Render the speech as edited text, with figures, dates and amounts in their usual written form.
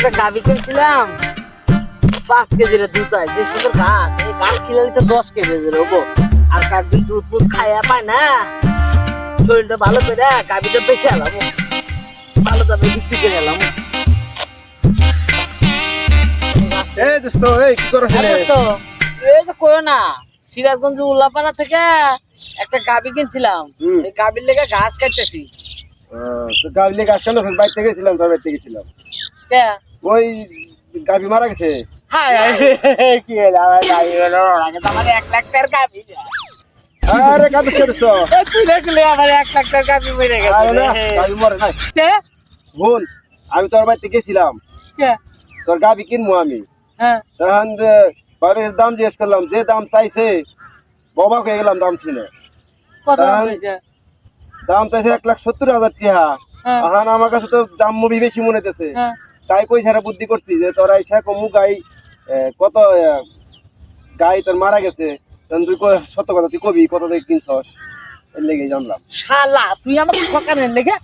একটা গাভী কিনছিলাম 5 কেজির দুধ হয় যে সুন্দর ঘাস এই ঘাস খিলালে তো 10 কেজি হবো আর গাভী দুধ দুধ খাইয়া পায় না শরীরটা ভালো করে গাভীটা বেঁচে এলাম ভালো দামে বিক্রি করে এলাম এই দোস্ত এই কি করছ রে? এই তো কই না সিরাজগঞ্জ উল্লাপাড়া থেকে একটা গাভী কিনছিলাম এই গাভীর লেগে ঘাস কাটতেছি তো গাবলি গাছ কেন বাইরে থেকে গেছিলাম তোর বাড়িতে গেছিলাম কে ওই গাবি মারা গেছে। হাই কি হলো আমার গাভী হলো আগে তো আমার 1 লাখ টাকার গাভী আরে কাঁদিস কেন দোস্ত? তুই দেখলে আমার 1 লাখ টাকার গাভী মরে আরে না গেছে গাবি মরে নাই। কে ভুল আমি তোর বাড়িতে গেছিলাম কে তোর গাবি কিনবো আমি হ্যাঁ তখন বাবার দাম জিজ্ঞেস করলাম যে দাম চাইছে অবাক হয়ে গেলাম দাম শুনে। কত দাম- হয়েছে দাম চাইছে 1,70,000 টাকা। হ্যাঁ এখন আমার কাছে তো দাম মুভি বেশি মনে হইতেছে হ্যাঁ তাই কই ছাড়া বুদ্ধি করছি যে তোর আইসা কমু গাই কত গাই তোর মারা গেছে তখন তুই সত্য কথা তুই কবি কত দিয়ে কিনছস এর লেগে জানলাম। শালা তুই আমার ঠকানের লেগে